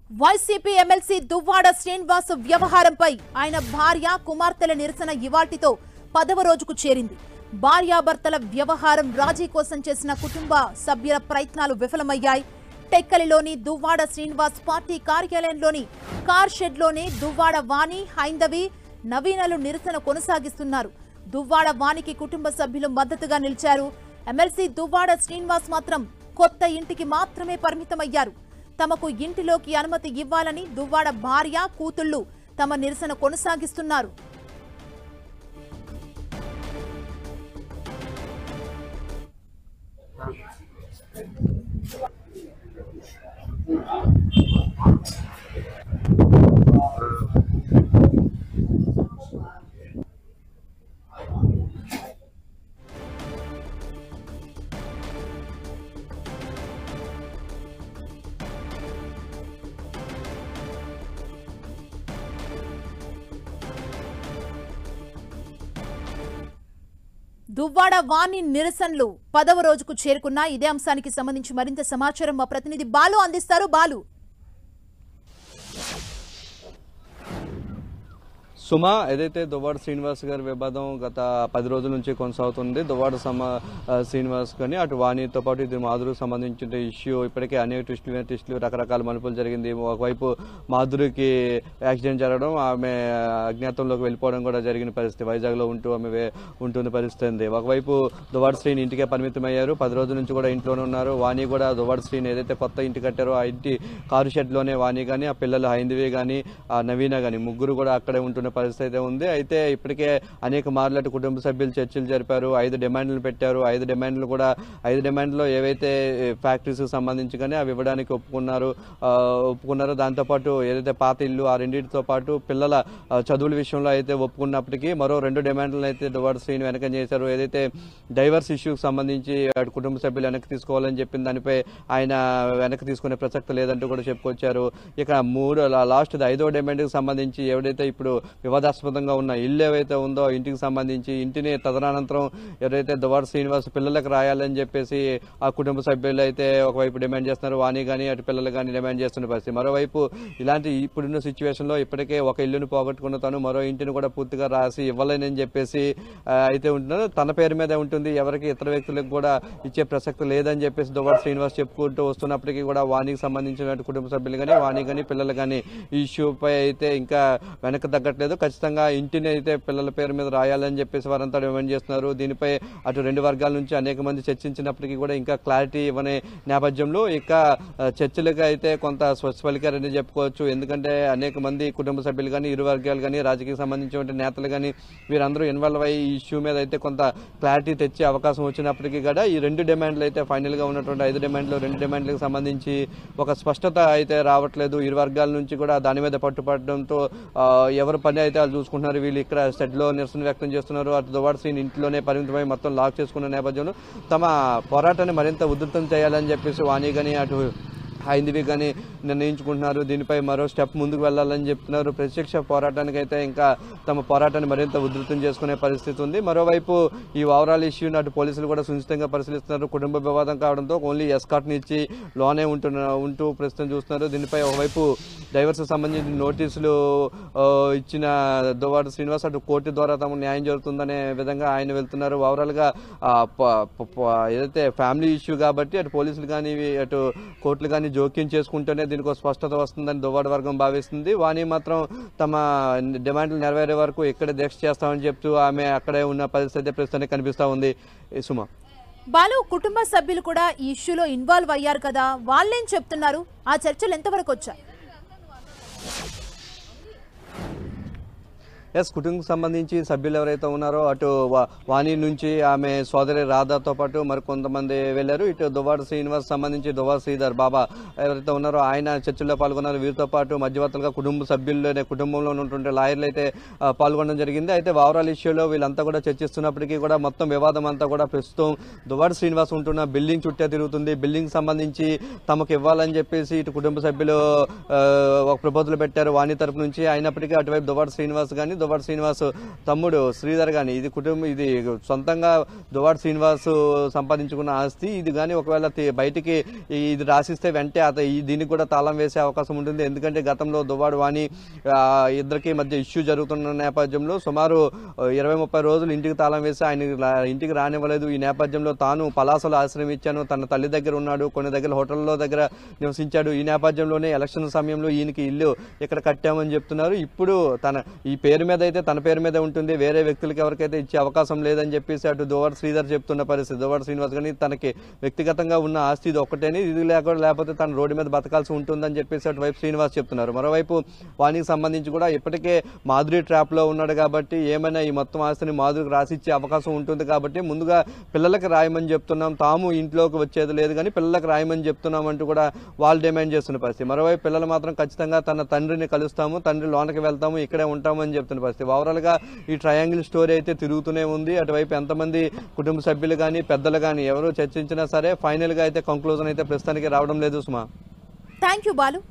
YCP MLC Duvvada Srinivas వ్యవహారంపై ఆయన భార్య కుమార్తెల నిరసన ఇవాల్టితో 10వ రోజుకు చేరింది. భార్యాభర్తల వ్యవహారం రాజీ కోసం చేసిన కుటుంబ సభ్యుల ప్రయత్నాలు విఫలమయ్యాయి. టెక్కలిలోని దువ్వాడ శ్రీనివాస్ పార్టీ కార్యాలయంలోని కార్ షెడ్లోనే దువ్వాడ వాణి, హైందవి, నవీనలు నిరసన కొనసాగిస్తున్నారు. దువ్వాడ వాణికి కుటుంబ సభ్యులు మద్దతుగా నిలిచారు. ఎమ్మెల్సీ దువ్వాడ శ్రీనివాస్ మాత్రం కొత్త ఇంటికి మాత్రమే పరిమితమయ్యారు. తమకు ఇంటిలోకి అనుమతి ఇవ్వాలని దువ్వాడ భార్య, కూతుళ్లు తమ నిరసన కొనసాగిస్తున్నారు. దువ్వాడ వాణి నిరసనలు 10వ రోజుకు చేరుకున్న ఇదే అంశానికి సంబంధించి మరింత సమాచారం మా ప్రతినిధి బాలు అందిస్తారు. బాలు, సుమా, ఏదైతే దువ్వాడ శ్రీనివాస్ గారి వివాదం గత 10 రోజుల నుంచి కొనసాగుతుంది. దువ్వాడ శ్రీనివాస్ కానీ అటు వాణితో పాటు ఇది మాధురికి సంబంధించిన ఇష్యూ ఇప్పటికే అనేక ట్విస్టులు రకరకాల మలుపులు జరిగింది. ఒకవైపు మాధురికి యాక్సిడెంట్ జరగడం, ఆమె అజ్ఞాతంలోకి వెళ్ళిపోవడం కూడా జరిగిన పరిస్థితి. వైజాగ్లో ఆమె ఉంటున్న పరిస్థితి ఉంది. ఒకవైపు దువ్వాడ శ్రీని ఇంటికే పరిమితమయ్యారు. 10 రోజుల నుంచి కూడా ఇంట్లోనే ఉన్నారు. వాణి కూడా దువ్వాడ శ్రీని ఏదైతే కొత్త ఇంటి కట్టారో ఆ ఇంటి కారు షెడ్లోనే వాణి కానీ, ఆ పిల్లలు హైందవి కానీ, ఆ నవీన కానీ ముగ్గురు కూడా అక్కడే ఉంటున్న పరిస్థితి అయితే ఉంది. అయితే ఇప్పటికే అనేక మార్లు కుటుంబ సభ్యులు చర్చలు జరిపారు. 5 డిమాండ్లు పెట్టారు. 5 డిమాండ్లో ఏవైతే ఫ్యాక్టరీస్ సంబంధించి కానీ అవి ఇవ్వడానికి ఒప్పుకున్నారో దాంతోపాటు ఏదైతే పాత ఇల్లు ఆ రెండింటితో పాటు పిల్లల చదువుల విషయంలో అయితే ఒప్పుకున్నప్పటికీ మరో 2 డిమాండ్లను అయితే దువ్వాడ శ్రీని వెనక చేశారు. ఏదైతే డైవర్స్ ఇష్యూకి సంబంధించి కుటుంబ సభ్యులు వెనక్కి తీసుకోవాలని చెప్పిన దానిపై ఆయన వెనక్కి తీసుకునే ప్రసక్తి లేదంటూ కూడా చెప్పుకొచ్చారు. ఇక లాస్ట్ 5వ డిమాండ్కి సంబంధించి ఎవరైతే ఇప్పుడు వివాదాస్పదంగా ఉన్న ఇల్లు ఏవైతే ఉందో ఇంటికి సంబంధించి ఇంటిని తదనంతరం ఎవరైతే దువ్వాడ శ్రీనివాస్ పిల్లలకు రాయాలని చెప్పేసి ఆ కుటుంబ సభ్యులు అయితే ఒకవైపు డిమాండ్ చేస్తున్నారు. వాణి కానీ అటు పిల్లలు కానీ డిమాండ్ చేస్తున్న పరిస్థితి. మరోవైపు ఇలాంటి ఇప్పుడున్న సిచ్యువేషన్ లో ఇప్పటికే ఒక ఇల్లును పోగొట్టుకున్న తను మరో ఇంటిని కూడా పూర్తిగా రాసి ఇవ్వలేనని చెప్పేసి అయితే ఉంటున్నారు. తన పేరు మీద ఉంటుంది, ఎవరికి ఇతర వ్యక్తులకు కూడా ఇచ్చే ప్రసక్తి లేదని చెప్పేసి దువ్వాడ శ్రీనివాస్ చెప్పుకుంటూ వస్తున్నప్పటికీ కూడా వాణికి సంబంధించిన కుటుంబ సభ్యులు కానీ వాణి కానీ పిల్లలు కానీ ఈ ఇష్యూపై అయితే ఇంకా వెనక్కి తగ్గట్లేదు. ఖచ్చితంగా ఇంటిని అయితే పిల్లల పేరు మీద రాయాలని చెప్పేసి వారంతా డిమాండ్ చేస్తున్నారు. దీనిపై అటు 2 వర్గాల నుంచి అనేక మంది చర్చించినప్పటికీ కూడా ఇంకా క్లారిటీ ఇవ్వని నేపథ్యంలో ఇక చర్చలకు అయితే కొంత స్వచ్ఛ పలికారని చెప్పుకోవచ్చు. ఎందుకంటే అనేక మంది కుటుంబ సభ్యులు కానీ, ఇరు వర్గాలు కానీ, రాజకీయ సంబంధించిన నేతలు కానీ వీరందరూ ఇన్వాల్వ్ అయ్యి ఈ ఇష్యూ మీద అయితే కొంత క్లారిటీ తెచ్చే అవకాశం వచ్చినప్పటికీ కూడా ఈ 2 డిమాండ్లు అయితే ఫైనల్ గా ఉన్నటువంటి 5 డిమాండ్లు 2 డిమాండ్లకు సంబంధించి ఒక స్పష్టత అయితే రావట్లేదు. ఇరు వర్గాల నుంచి కూడా దాని మీద పట్టుపడడంతో ఎవరి పని అయితే వాళ్ళు చూసుకుంటున్నారు. వీళ్ళు ఇక్కడ షెడ్ లో నిరసన వ్యక్తం చేస్తున్నారు. అటు దువ్వాడ శ్రీని ఇంట్లోనే పరిమితమై మొత్తం లాక్ చేసుకున్న నేపథ్యంలో తమ పోరాటాన్ని మరింత ఉధృతం చేయాలని చెప్పేసి వాణి కానీ అటు హైందవి కానీ నిర్ణయించుకుంటున్నారు. దీనిపై మరో స్టెప్ ముందుకు వెళ్లాలని చెప్తున్నారు. ప్రత్యక్ష పోరాటానికి అయితే ఇంకా తమ పోరాటాన్ని మరింత ఉధృతం చేసుకునే పరిస్థితి ఉంది. మరోవైపు ఈ ఓవరాల్ ఇష్యూని అటు పోలీసులు కూడా సునిశ్చితంగా పరిశీలిస్తున్నారు. కుటుంబ వివాదం కావడంతో ఓన్లీ ఎస్కార్ట్ని ఇచ్చి లోనే ఉంటూ ప్రస్తుతం చూస్తున్నారు. దీనిపై ఒకవైపు డైవర్స్ సంబంధించిన నోటీసులు ఇచ్చిన దువ్వాడ శ్రీనివాస్ అటు కోర్టు ద్వారా తమకు న్యాయం జరుగుతుందనే విధంగా ఆయన వెళ్తున్నారు. ఓవరాల్ గా ఏదైతే ఫ్యామిలీ ఇష్యూ కాబట్టి అటు పోలీసులు కానీ అటు కోర్టులు కానీ జోక్యం చేసుకుంటేనే దీనికి స్పష్టత వస్తుందని దువ్వాడ వర్గం భావిస్తుంది. వాణి మాత్రం తమ డిమాండ్లు నెరవేరే వరకు ఇక్కడే దీక్ష చేస్తామని చెప్తూ ఆమె అక్కడే ఉన్న పరిస్థితి ప్రస్తుతానికి కనిపిస్తా ఉంది. సుమా, బాలు, కుటుంబ సభ్యులు కూడా ఈ ఇష్యూలో ఇన్వాల్వ్ అయ్యారు కదా, వాళ్ళేం చెప్తున్నారు? ఆ చర్చలు ఎంతవరకు వచ్చాయి? కుటుంబం సంబంధించి సభ్యులు ఎవరైతే ఉన్నారో అటు వాణి నుంచి ఆమె సోదరి రాధాతో పాటు మరి కొంతమంది వెళ్లారు. ఇటు దువ్వాడ శ్రీనివాస్ సంబంధించి దువ్వాడ శ్రీధర్ బాబా ఎవరైతే ఉన్నారో ఆయన చర్చల్లో పాల్గొన్నారు. వీరితో పాటు మధ్యవర్తులుగా కుటుంబ సభ్యుల్లోనే కుటుంబంలో ఉన్నటువంటి లాయర్లు అయితే పాల్గొనడం జరిగింది. అయితే ఓవరాల్ ఇష్యూలో వీళ్ళంతా కూడా చర్చిస్తున్నప్పటికీ కూడా మొత్తం వివాదం అంతా కూడా ప్రస్తుతం దువ్వాడ శ్రీనివాస్ ఉంటున్న బిల్డింగ్ చుట్టే తిరుగుతుంది. బిల్డింగ్ సంబంధించి తమకు ఇవ్వాలని చెప్పేసి ఇటు కుటుంబ సభ్యులు ఒక ప్రపోజల్ పెట్టారు వాణి తరపు నుంచి. అయినప్పటికీ అటువైపు దువ్వాడ శ్రీనివాస్ కానీ దువ్వాడ శ్రీనివాస్ తమ్ముడు శ్రీధర్ గాని ఇది సొంతంగా దువ్వాడ శ్రీనివాస్ సంపాదించుకున్న ఆస్తి. ఇది కానీ ఒకవేళ బయటికి ఇది రాసిస్తే వెంటనే దీనికి కూడా తాళం వేసే అవకాశం ఉంటుంది. ఎందుకంటే గతంలో దువ్వాడ వాణి ఇద్దరికి మధ్య ఇష్యూ జరుగుతున్న నేపథ్యంలో సుమారు 20-30 రోజులు ఇంటికి తాళం వేసి ఆయన ఇంటికి రానివ్వలేదు. ఈ నేపథ్యంలో తాను పలాసలో ఆశ్రయం ఇచ్చాను, తన తల్లి దగ్గర ఉన్నాడు, కొన్ని దగ్గర హోటల్లో దగ్గర నివసించాడు. ఈ నేపథ్యంలోనే ఎలక్షన్ సమయంలో ఈయనకి ఇల్లు ఇక్కడ కట్టామని చెప్తున్నారు. ఇప్పుడు ఈ పేరు మీద అయితే తన పేరు మీద ఉంటుంది, వేరే వ్యక్తులకు ఎవరికైతే ఇచ్చే అవకాశం లేదని చెప్పేసి అటు దువ్వాడ శ్రీధర్ చెప్తున్న పరిస్థితి. దువ్వాడ శ్రీనివాస్ కానీ తనకి వ్యక్తిగతంగా ఉన్న ఆస్తి ఇది ఒక్కటేని, ఇది లేకపోతే తన రోడ్డు మీద బతకాల్సి ఉంటుందని చెప్పేసి అటువైపు శ్రీనివాస్ చెప్తున్నారు. మరోవైపు వానికి సంబంధించి కూడా ఇప్పటికే మాధురి ట్రాప్ లో ఉన్నాడు కాబట్టి ఏమైనా ఈ మొత్తం ఆస్తిని మాధురికి రాసిచ్చే అవకాశం ఉంటుంది కాబట్టి ముందుగా పిల్లలకి రాయమని చెప్తున్నాం, తాము ఇంట్లోకి వచ్చేది లేదు కానీ పిల్లలకు రాయమని చెప్తున్నాం అంటూ కూడా వాళ్ళు డిమాండ్ చేస్తున్న పరిస్థితి. మరోవైపు పిల్లలు మాత్రం ఖచ్చితంగా తన తండ్రిని కలుస్తాము, తండ్రి లోనకి వెళ్తాము, ఇక్కడే ఉంటాము అని చెప్తున్న పరిస్థితి. ఓవరాల్ గా ఈ ట్రయాంగిల్ స్టోరీ అయితే తిరుగుతూనే ఉంది. అటువైపు ఎంతమంది కుటుంబ సభ్యులు కానీ పెద్దలు కానీ ఎవరు చర్చించినా సరే ఫైనల్ గా అయితే కంక్లూజన్ అయితే ప్రస్తుతానికి రావడం లేదు. సుమా, థ్యాంక్ యూ బాలు.